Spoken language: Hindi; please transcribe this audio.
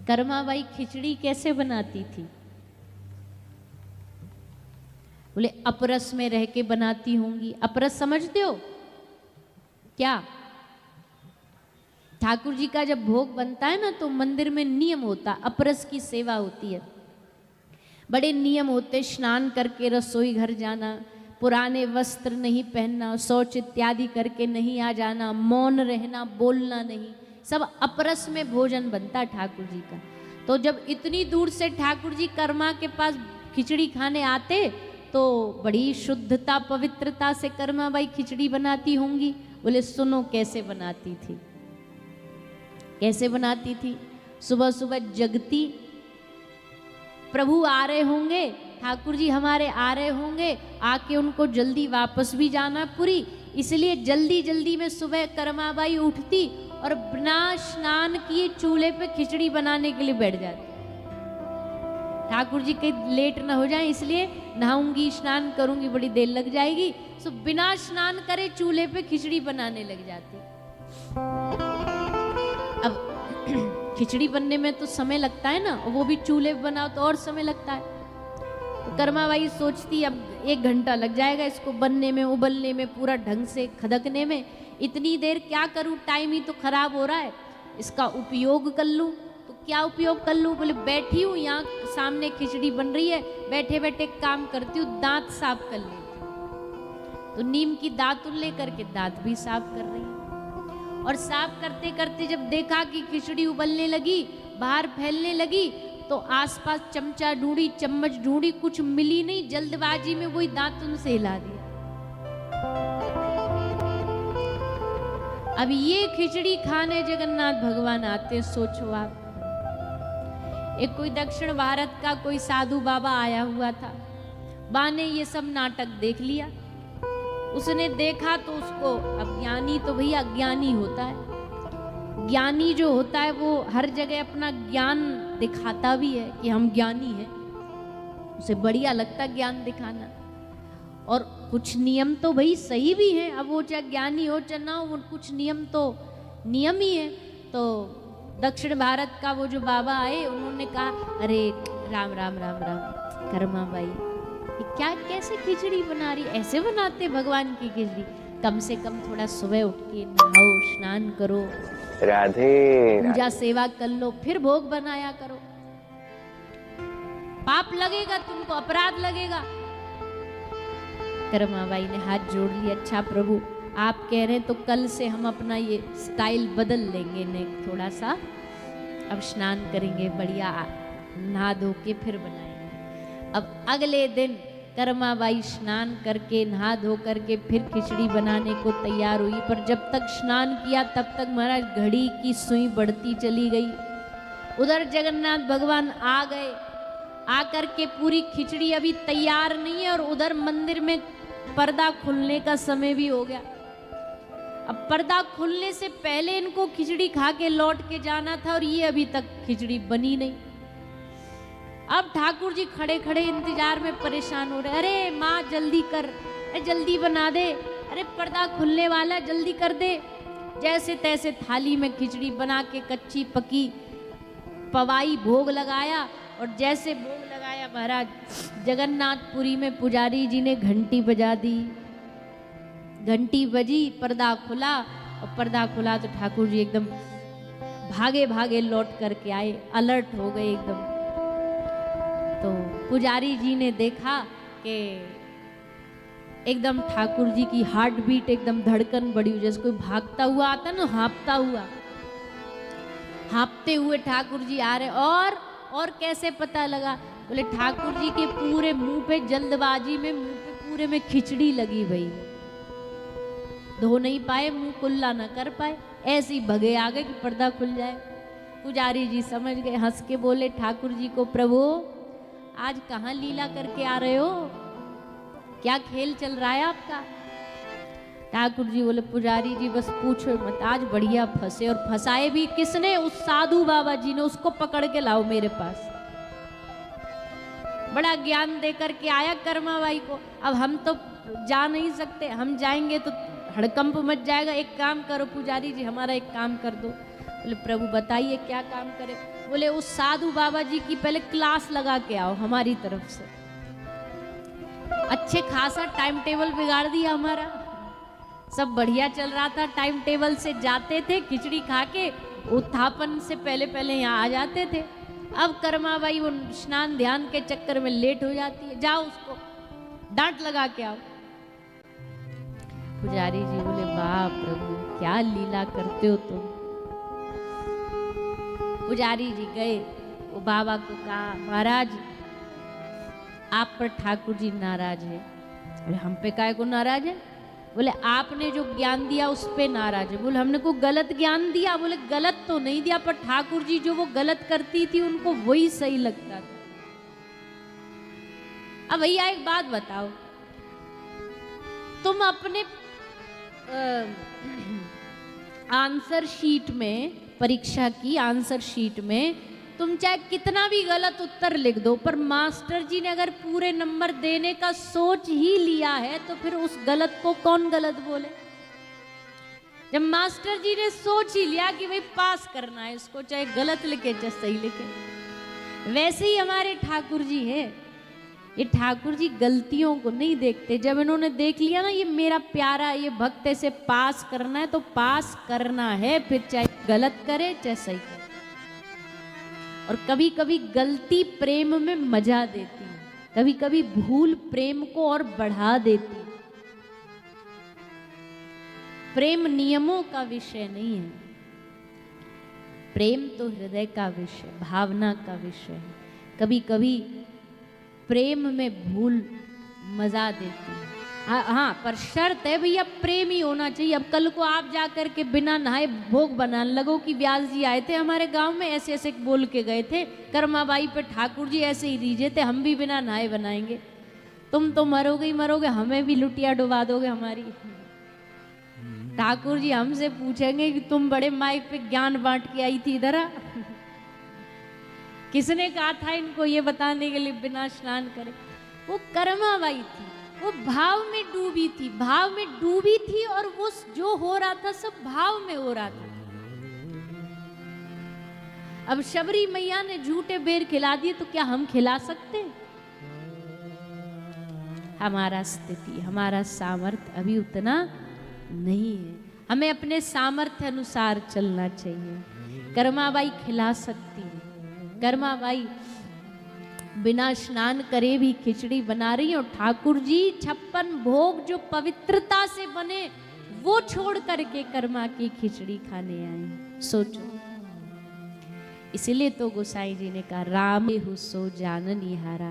कर्माबाई खिचड़ी कैसे बनाती थी? बोले अपरस में रह के बनाती होंगी। अपरस समझते हो क्या? ठाकुर जी का जब भोग बनता है ना तो मंदिर में नियम होता, अपरस की सेवा होती है। बड़े नियम होते, स्नान करके रसोई घर जाना, पुराने वस्त्र नहीं पहनना, शौच इत्यादि करके नहीं आ जाना, मौन रहना, बोलना नहीं, सब अपरस में भोजन बनता ठाकुर जी का। तो जब इतनी दूर से ठाकुर जी कर्मा के पास खिचड़ी खाने आते तो बड़ी शुद्धता पवित्रता से कर्माबाई खिचड़ी बनाती होंगी। बोले सुनो कैसे बनाती थी। कैसे बनाती थी? सुबह सुबह जगती, प्रभु आ रहे होंगे, ठाकुर जी हमारे आ रहे होंगे, आके उनको जल्दी वापस भी जाना पूरी, इसलिए जल्दी जल्दी में सुबह कर्माबाई उठती और बिना स्नान किए चूल्हे पे खिचड़ी बनाने के लिए बैठ जाती। ठाकुर जी के लेट ना हो जाए इसलिए नहाऊंगी, स्नान करूंगी, बड़ी देर लग जाएगी, तो बिना स्नान करे चूल्हे पे खिचड़ी बनाने लग जाती। अब खिचड़ी बनने में तो समय लगता है ना, वो भी चूल्हे पे बनाओ तो और समय लगता है। तो कर्माबाई सोचती अब 1 घंटा लग जाएगा इसको बनने में, उबलने में, पूरा ढंग से खदकने में, इतनी देर क्या करूं, टाइम ही तो खराब हो रहा है, इसका उपयोग कर लूं। तो क्या उपयोग कर लूं? बोले बैठी हूं यहाँ सामने खिचड़ी बन रही है, बैठे बैठे काम करती हूँ, दांत साफ कर लेती हूँ। तो नीम की दातुन लेकर के दांत भी साफ कर रही है। और साफ करते करते जब देखा कि खिचड़ी उबलने लगी, बाहर फैलने लगी, तो आसपास चमचा ढूंढी, चम्मच ढूंढी, कुछ मिली नहीं, जल्दबाजी में वही दातुन से हिला दिया। अब ये खिचड़ी खाने जगन्नाथ भगवान आते, सोचो आप। एक कोई दक्षिण भारत का कोई साधु बाबा आया हुआ था, बा ने ये सब नाटक देख लिया। उसने देखा तो उसको, अज्ञानी तो भैया अज्ञानी होता है, ज्ञानी जो होता है वो हर जगह अपना ज्ञान दिखाता भी है कि हम ज्ञानी हैं, उसे बढ़िया लगता है ज्ञान दिखाना। और कुछ नियम तो भाई सही भी हैं, अब वो चाहे ज्ञानी हो चाहे ना हो, कुछ नियम तो नियम ही है। तो दक्षिण भारत का वो जो बाबा आए, उन्होंने कहा अरे राम राम राम राम, कर्माबाई ये क्या, कैसे खिचड़ी बना रही, ऐसे बनाते भगवान की खिचड़ी? कम से कम थोड़ा सुबह उठ के नहाओ, स्नान करो, राधे पूजा सेवा कर लो, फिर भोग बनाया करो। पाप लगेगा तुमको, अपराध लगेगा। कर्माबाई ने हाथ जोड़ लिया, अच्छा प्रभु आप कह रहे हैं तो कल से हम अपना ये स्टाइल बदल लेंगे, ने थोड़ा सा अब स्नान करेंगे, बढ़िया नहा धो के फिर बनाएंगे। अब अगले दिन कर्माबाई स्नान करके नहा धो करके फिर खिचड़ी बनाने को तैयार हुई, पर जब तक स्नान किया तब तक महाराज घड़ी की सुई बढ़ती चली गई। उधर जगन्नाथ भगवान आ गए, आकर के पूरी खिचड़ी अभी तैयार नहीं है, और उधर मंदिर में पर्दा खुलने का समय भी हो गया। अब पर्दा खुलने से पहले इनको खिचड़ी खा के लौट के जाना था, और ये अभी तक खिचड़ी बनी नहीं। अब ठाकुर जी खड़े खड़े इंतजार में परेशान हो रहे, अरे माँ जल्दी कर, अरे जल्दी बना दे, अरे पर्दा खुलने वाला, जल्दी कर दे। जैसे तैसे थाली में खिचड़ी बना के कच्ची पकी पवाई भोग लगाया, और जैसे भोग लगाया महाराज जगन्नाथपुरी में पुजारी जी ने घंटी बजा दी। घंटी बजी, पर्दा खुला, और पर्दा खुला तो ठाकुर जी एकदम भागे भागे लौट करके आए, अलर्ट हो गए एकदम। तो पुजारी जी ने देखा कि एकदम ठाकुर जी की हार्ट बीट एकदम धड़कन बढ़ी हुई, जैसे कोई भागता हुआ आता ना, हाँपता हुआ, हाँपते हुए ठाकुर जी आ रहे। और कैसे पता लगा? बोले ठाकुर जी के पूरे मुंह पे, जल्दबाजी में मुंह पे पूरे में खिचड़ी लगी भई, धो नहीं पाए, मुंह कुल्ला ना कर पाए, ऐसे ही भगे आ गए कि पर्दा खुल जाए। पुजारी जी समझ गए, हंस के बोले ठाकुर जी को, प्रभु आज कहाँ लीला करके आ रहे हो, क्या खेल चल रहा है आपका? ठाकुर जी बोले पुजारी जी बस पूछो मत, आज बढ़िया फंसे, और फंसाए भी किसने? उस साधु बाबा जी ने, उसको पकड़ के लाओ मेरे पास। बड़ा ज्ञान दे करके आया कर्माबाई को। अब हम तो जा नहीं सकते, हम जाएंगे तो हड़कंप मच जाएगा, एक काम करो पुजारी जी, हमारा एक काम कर दो। बोले प्रभु बताइए क्या काम करे? बोले उस साधु बाबा जी की पहले क्लास लगा के आओ हमारी तरफ से। अच्छे खासा टाइम टेबल बिगाड़ दिया हमारा, सब बढ़िया चल रहा था, टाइम टेबल से जाते थे, खिचड़ी खा के उत्थापन से पहले पहले यहाँ आ जाते थे। अब कर्माबाई वो स्नान ध्यान के चक्कर में लेट हो जाती है, जाओ उसको डांट लगा के आओ। पुजारी जी बोले वाह प्रभु क्या लीला करते हो तुम। पुजारी जी गए, वो बाबा को कहा महाराज आप पर ठाकुर जी नाराज है। बोले हम पे काहे को नाराज है? बोले आपने जो ज्ञान दिया उस पे नाराज है। बोले हमने को गलत ज्ञान दिया? बोले गलत तो नहीं दिया, पर ठाकुर जी जो वो गलत करती थी उनको वही सही लगता था। अब भैया एक बात बताओ, तुम अपने आंसर शीट में, परीक्षा की आंसर शीट में तुम चाहे कितना भी गलत उत्तर लिख दो, पर मास्टर जी ने अगर पूरे नंबर देने का सोच ही लिया है तो फिर उस गलत को कौन गलत बोले? जब मास्टर जी ने सोच ही लिया कि भाई पास करना है इसको, चाहे गलत लिखे चाहे सही लिखे। वैसे ही हमारे ठाकुर जी है, ये ठाकुर जी गलतियों को नहीं देखते। जब इन्होंने देख लिया ना ये मेरा प्यारा ये भक्त से पास करना है तो पास करना है, फिर चाहे गलत करे चाहे सही करे। और कभी कभी गलती प्रेम में मजा देती है, कभी कभी भूल प्रेम को और बढ़ा देती है। प्रेम नियमों का विषय नहीं है, प्रेम तो हृदय का विषय, भावना का विषय है। कभी कभी प्रेम में भूल मजा देती है। हाँ पर शर्त है भैया प्रेम ही होना चाहिए। अब कल को आप जाकर के बिना नहाए भोग बनाने लगो कि व्यास जी आए थे हमारे गांव में, ऐसे ऐसे बोल के गए थे, कर्माबाई पे ठाकुर जी ऐसे ही रीझे थे, हम भी बिना नहाए बनाएंगे। तुम तो मरोगे ही मरोगे, हमें भी लुटिया डुबा दोगे हमारी। ठाकुर जी हमसे पूछेंगे कि तुम बड़े माइक पे ज्ञान बांट के आई थी इधर, किसने कहा था इनको ये बताने के लिए बिना स्नान करे? वो कर्माबाई थी, वो भाव में डूबी थी, भाव में डूबी थी, और वो जो हो रहा था सब भाव में हो रहा था। अब शबरी मैया ने झूठे बेर खिला दिए तो क्या हम खिला सकते? हमारा स्थिति, हमारा सामर्थ्य अभी उतना नहीं है, हमें अपने सामर्थ्य अनुसार चलना चाहिए। कर्माबाई खिला सकती है, कर्माबाई बिना स्नान करे भी खिचड़ी बना रही है, और ठाकुर जी 56 भोग जो पवित्रता से बने वो छोड़ करके कर्मा की खिचड़ी खाने आए। सोचो, इसलिए तो गोसाई जी ने कहा राम हु सो जानन हारा।